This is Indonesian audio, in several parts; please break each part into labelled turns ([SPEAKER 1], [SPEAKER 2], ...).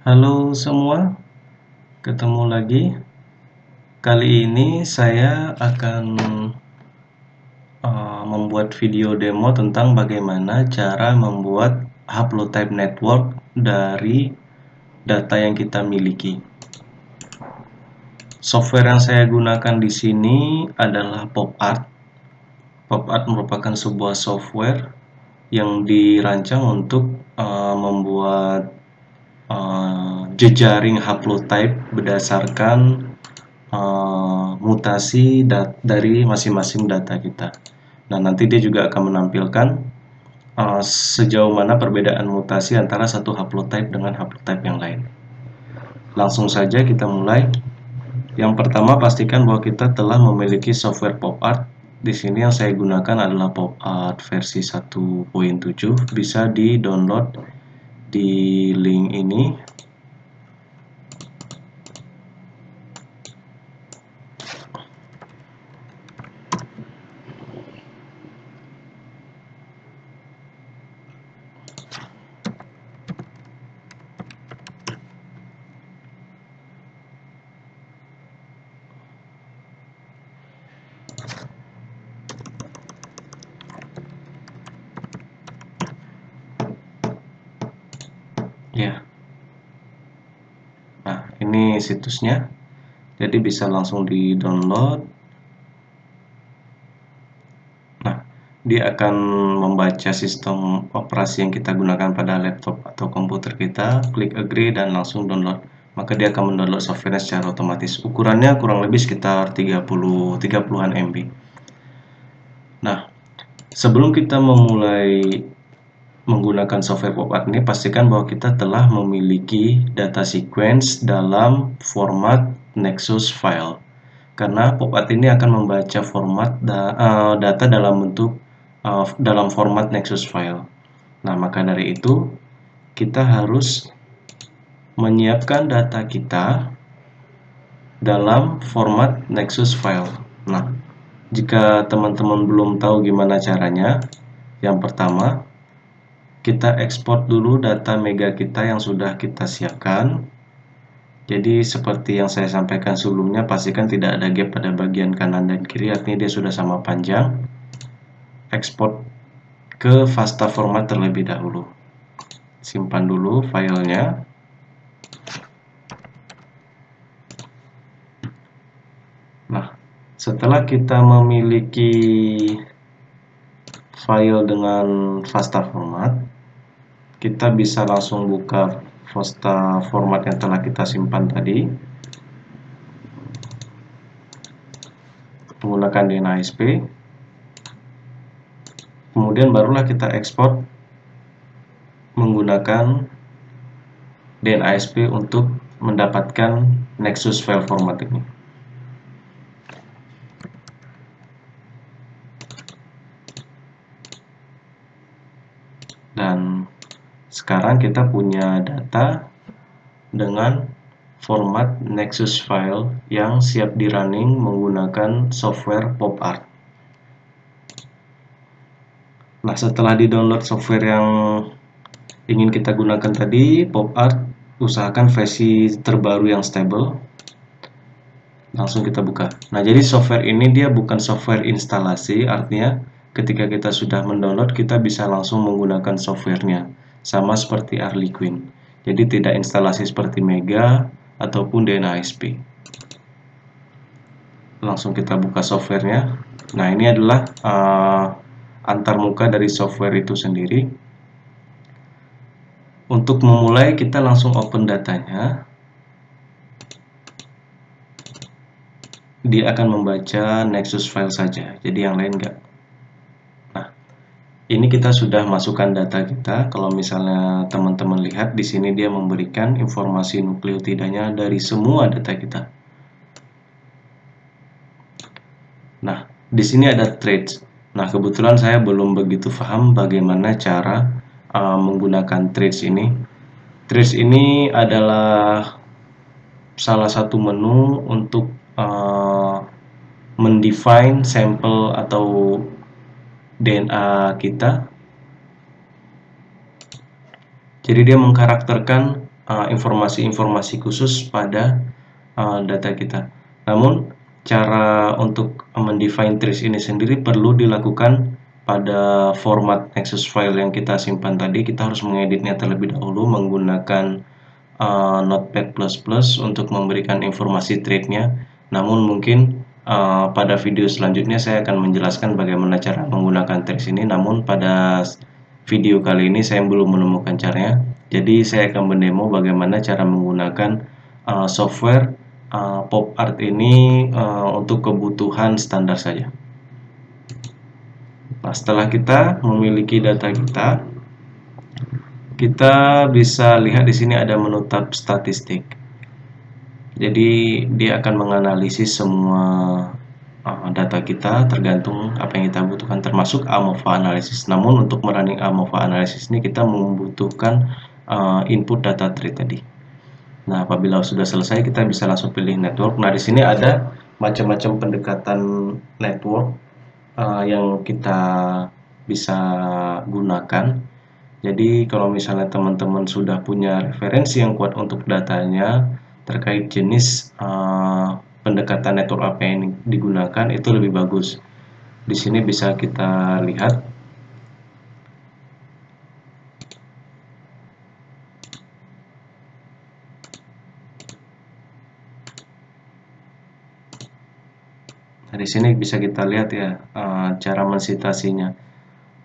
[SPEAKER 1] Halo semua, ketemu lagi. Kali ini saya akan membuat video demo tentang bagaimana cara membuat haplotype network dari data yang kita miliki. Software yang saya gunakan di sini adalah PopArt. PopArt merupakan sebuah software yang dirancang untuk membuat jejaring haplotype berdasarkan mutasi dari masing-masing data kita. Nah, nanti dia juga akan menampilkan sejauh mana perbedaan mutasi antara satu haplotype dengan haplotype yang lain. Langsung saja kita mulai. Yang pertama, pastikan bahwa kita telah memiliki software PopArt. Di sini yang saya gunakan adalah PopArt versi 1.7. Bisa di-download di link ini. Ya. Nah, ini situsnya. Jadi bisa langsung di-download. Nah, dia akan membaca sistem operasi yang kita gunakan pada laptop atau komputer kita, klik agree dan langsung download. Maka dia akan mendownload software secara otomatis. Ukurannya kurang lebih sekitar 30-an MB. Nah, sebelum kita memulai menggunakan software PopArt ini, pastikan bahwa kita telah memiliki data sequence dalam format Nexus file. Karena PopArt ini akan membaca format data dalam bentuk dalam format Nexus file. Nah, maka dari itu kita harus menyiapkan data kita dalam format Nexus file. Nah, jika teman-teman belum tahu gimana caranya, yang pertama kita ekspor dulu data mega kita yang sudah kita siapkan. Jadi seperti yang saya sampaikan sebelumnya, pastikan tidak ada gap pada bagian kanan dan kiri, artinya dia sudah sama panjang. Ekspor ke FASTA format terlebih dahulu. Simpan dulu filenya. Nah, setelah kita memiliki file dengan FASTA format, kita bisa langsung buka FASTA format yang telah kita simpan tadi menggunakan DNASP. Kemudian barulah kita ekspor menggunakan DNASP untuk mendapatkan Nexus file format ini. Dan sekarang kita punya data dengan format Nexus file yang siap di running menggunakan software PopArt. Nah, setelah di-download software yang ingin kita gunakan tadi, PopArt, usahakan versi terbaru yang stable. Langsung kita buka. Nah, jadi software ini dia bukan software instalasi, artinya ketika kita sudah mendownload, kita bisa langsung menggunakan softwarenya. Sama seperti Harlequin. Jadi tidak instalasi seperti Mega ataupun DNASP. Langsung kita buka softwarenya. Nah, ini adalah antarmuka dari software itu sendiri. Untuk memulai, kita langsung open datanya. Dia akan membaca Nexus file saja, jadi yang lain enggak. Nah, ini kita sudah masukkan data kita. Kalau misalnya teman-teman lihat di sini dia memberikan informasi nukleotidanya dari semua data kita. Nah, di sini ada traits. Nah, kebetulan saya belum begitu paham bagaimana cara menggunakan traits ini. Traits ini adalah salah satu menu untuk mendefine sampel atau DNA kita. Jadi dia mengkarakterkan informasi-informasi khusus pada data kita. Namun cara untuk mendefine trace ini sendiri perlu dilakukan pada format Access file yang kita simpan tadi. Kita harus mengeditnya terlebih dahulu menggunakan Notepad++ untuk memberikan informasi thread-nya. Namun mungkin pada video selanjutnya saya akan menjelaskan bagaimana cara menggunakan trace ini. Namun pada video kali ini saya belum menemukan caranya. Jadi saya akan mendemo bagaimana cara menggunakan software pop art ini untuk kebutuhan standar saja. Nah, setelah kita memiliki data kita bisa lihat di sini ada menu tab statistik. Jadi dia akan menganalisis semua data kita tergantung apa yang kita butuhkan, termasuk AMOVA analysis. Namun untuk merunning AMOVA analysis ini kita membutuhkan input data tree tadi. Nah, apabila sudah selesai kita bisa langsung pilih network. Nah, di sini ada macam-macam pendekatan network yang kita bisa gunakan. Jadi kalau misalnya teman-teman sudah punya referensi yang kuat untuk datanya terkait jenis pendekatan network apa yang digunakan, itu lebih bagus. Di sini bisa kita lihat Nah, di sini bisa kita lihat ya cara mensitasinya.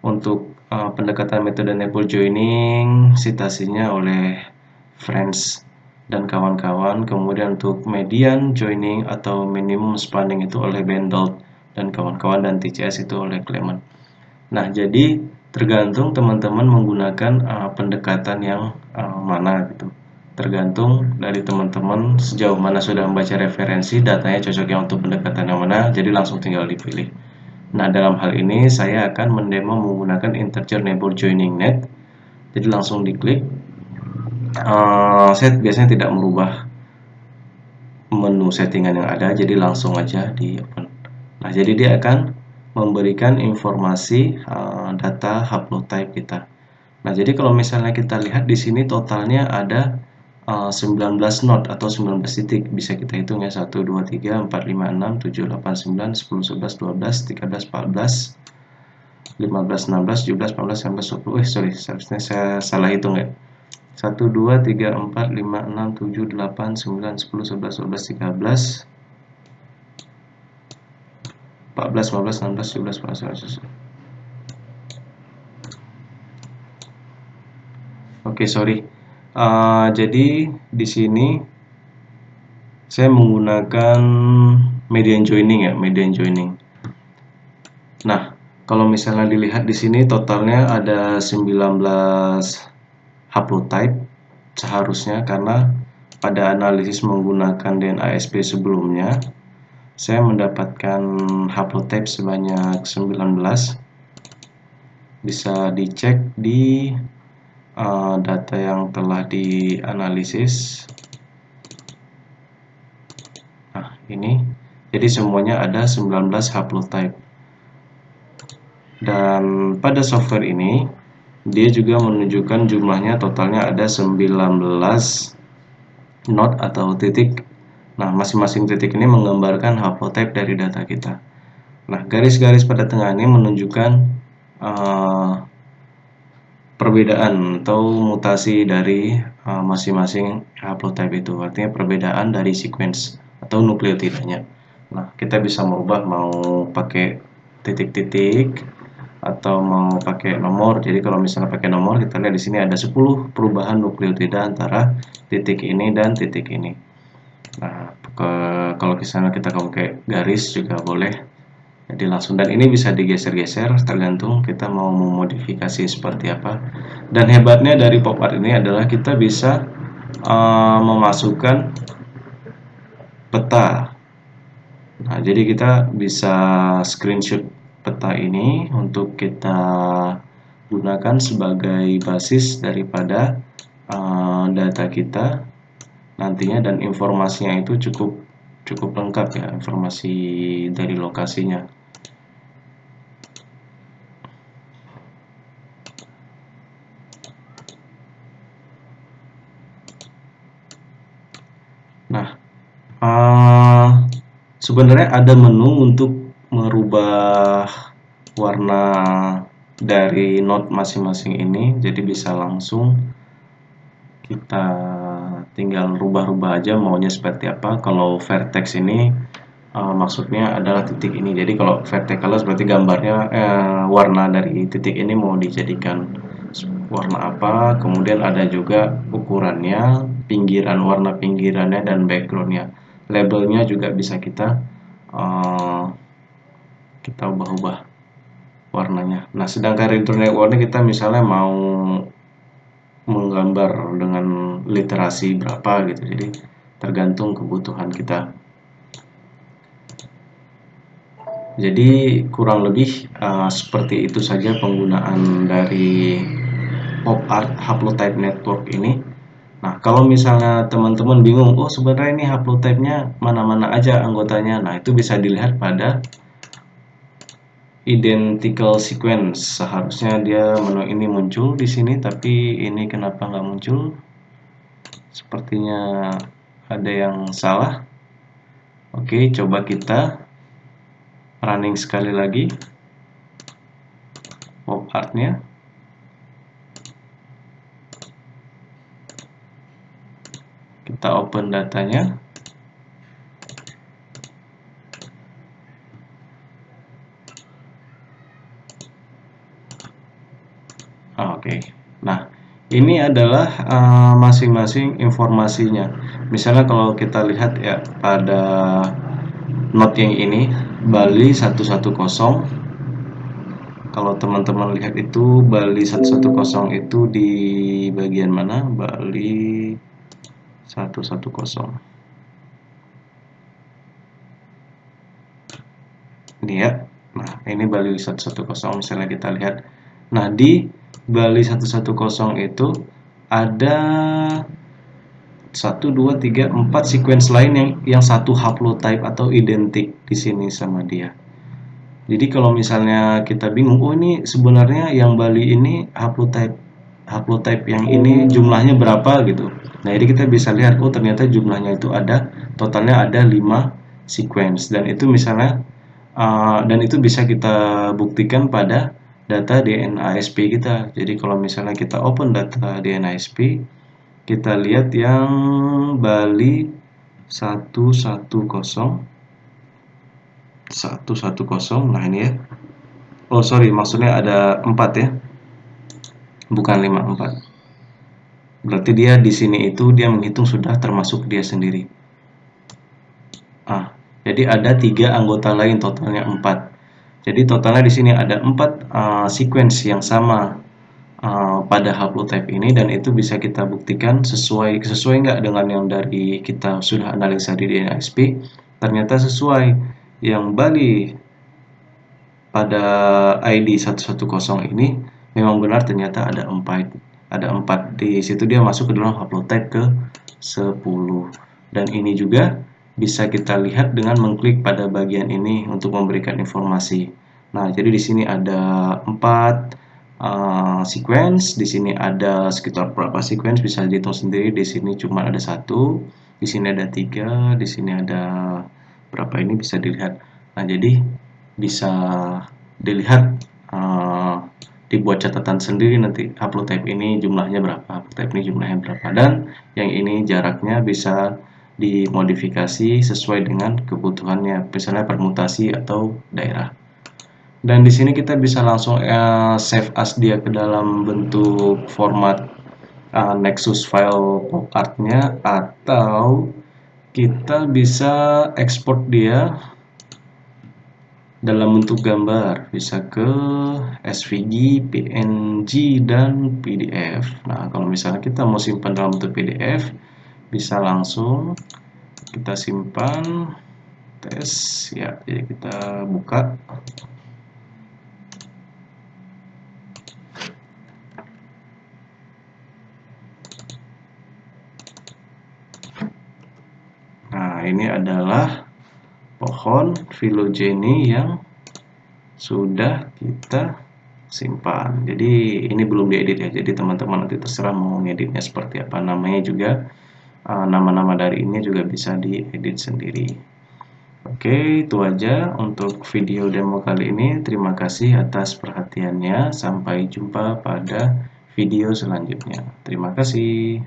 [SPEAKER 1] Untuk pendekatan metode network joining, sitasinya oleh Friends dan kawan-kawan. Kemudian untuk median joining atau minimum spanning itu oleh Bendalt dan kawan-kawan, dan TCS itu oleh Clement. Nah, jadi tergantung teman-teman menggunakan pendekatan yang mana gitu. Tergantung dari teman-teman sejauh mana sudah membaca referensi, datanya cocoknya untuk pendekatan yang mana, jadi langsung tinggal dipilih. Nah, dalam hal ini saya akan mendemo menggunakan integer neighbor joining net. Jadi langsung diklik. Saya biasanya tidak merubah menu settingan yang ada, jadi langsung aja di open. Nah, jadi dia akan memberikan informasi data haplotype kita. Nah, jadi kalau misalnya kita lihat di sini totalnya ada 19 node atau 19 titik. Bisa kita hitung ya, 1, 2, 3, 4, 5, 6, 7, 8, 9, 10, 11, 12, 13, 14, 15, 16, 17, 18, 19, 20. Sorry, seharusnya saya salah hitung ya. 1, 2, 3, 4, 5, 6, 7, 8, 9, 10, 11, 12, 13, 14, 15, 16, 17, 18, 19. Oke, sorry. Jadi di sini saya menggunakan median joining ya, median joining. Nah, kalau misalnya dilihat di sini totalnya ada 19 haplotype seharusnya, karena pada analisis menggunakan DNASP sebelumnya saya mendapatkan haplotype sebanyak 19. Bisa dicek di data yang telah dianalisis. Nah, ini jadi semuanya ada 19 haplotype. Dan pada software ini dia juga menunjukkan jumlahnya totalnya ada 19 node atau titik. Nah, masing-masing titik ini menggambarkan haplotype dari data kita. Nah, garis-garis pada tengah ini menunjukkan perbedaan atau mutasi dari masing-masing haplotype itu. Artinya perbedaan dari sequence atau nukleotidanya. Nah, kita bisa merubah mau pakai titik-titik atau mau pakai nomor. Jadi kalau misalnya pakai nomor, kita lihat di sini ada 10 perubahan nukleotida antara titik ini dan titik ini. Nah, kalau misalnya kita pakai garis juga boleh. Jadi langsung, dan ini bisa digeser-geser tergantung kita mau memodifikasi seperti apa. Dan hebatnya dari pop art ini adalah kita bisa memasukkan peta. Nah, jadi kita bisa screenshot peta ini untuk kita gunakan sebagai basis daripada data kita nantinya, dan informasinya itu cukup lengkap ya, informasi dari lokasinya. Sebenarnya ada menu untuk merubah warna dari node masing-masing ini, jadi bisa langsung kita tinggal rubah-rubah aja maunya seperti apa. Kalau vertex ini maksudnya adalah titik ini. Jadi kalau vertical berarti gambarnya warna dari titik ini mau dijadikan warna apa. Kemudian ada juga ukurannya, pinggiran, warna pinggirannya dan backgroundnya. Labelnya juga bisa kita ubah-ubah warnanya. Nah, sedangkan return networknya kita misalnya mau menggambar dengan literasi berapa gitu. Jadi tergantung kebutuhan kita. Jadi kurang lebih seperti itu saja penggunaan dari pop art haplotype network ini. Nah, kalau misalnya teman-teman bingung, oh sebenarnya ini haplotype-nya mana-mana aja anggotanya. Nah, itu bisa dilihat pada identical sequence. Seharusnya dia menu ini muncul di sini, tapi ini kenapa nggak muncul? Sepertinya ada yang salah. Oke, coba kita running sekali lagi pop art-nya. Kita open datanya. Oke. Nah, ini adalah masing-masing informasinya. Misalnya kalau kita lihat ya pada node yang ini Bali 110. Kalau teman-teman lihat itu Bali 110 itu di bagian mana? Bali 110. Ini ya. Nah, ini Bali 110 misalnya kita lihat. Nah, di Bali 110 itu ada 1 2 3 4 sequence lain yang satu haplotype atau identik di sini sama dia. Jadi kalau misalnya kita bingung, oh ini sebenarnya yang Bali ini haplotype yang ini jumlahnya berapa gitu. Nah, jadi kita bisa lihat, oh ternyata jumlahnya itu totalnya ada 5 sequence dan itu misalnya dan itu bisa kita buktikan pada data DNASP kita. Jadi kalau misalnya kita open data DNASP, kita lihat yang Bali 110. Nah ini ya. Oh sorry, maksudnya ada 4 ya, bukan 5, 4. Berarti dia di sini itu dia menghitung sudah termasuk dia sendiri. Jadi ada 3 anggota lain, totalnya 4. Jadi totalnya di sini ada 4 sequence yang sama pada haplotype ini, dan itu bisa kita buktikan sesuai nggak dengan yang dari kita sudah analisa di DNASP. Ternyata sesuai. Yang Bali pada ID 110 ini memang benar, ternyata ada 4 di situ, dia masuk ke dalam haplotype ke 10. Dan ini juga bisa kita lihat dengan mengklik pada bagian ini untuk memberikan informasi. Nah, jadi di sini ada 4 sequence, di sini ada sekitar berapa sequence bisa dihitung sendiri. Di sini cuma ada 1, di sini ada 3, di sini ada berapa, ini bisa dilihat. Nah, jadi bisa dilihat dibuat catatan sendiri nanti haplotype ini jumlahnya berapa, haplotype ini jumlahnya berapa, dan yang ini jaraknya bisa dimodifikasi sesuai dengan kebutuhannya, misalnya permutasi atau daerah. Dan di sini kita bisa langsung save as dia ke dalam bentuk format Nexus file pop art-nya, atau kita bisa ekspor dia dalam bentuk gambar, bisa ke SVG, PNG, dan PDF. Nah, kalau misalnya kita mau simpan dalam bentuk PDF, bisa langsung kita simpan, tes ya. Jadi kita buka. Nah, ini adalah pohon phylogeny yang sudah kita simpan. Jadi ini belum diedit ya, jadi teman-teman nanti terserah mau ngeditnya seperti apa. Namanya juga nama-nama dari ini juga bisa diedit sendiri. Oke, itu aja untuk video demo kali ini. Terima kasih atas perhatiannya. Sampai jumpa pada video selanjutnya. Terima kasih.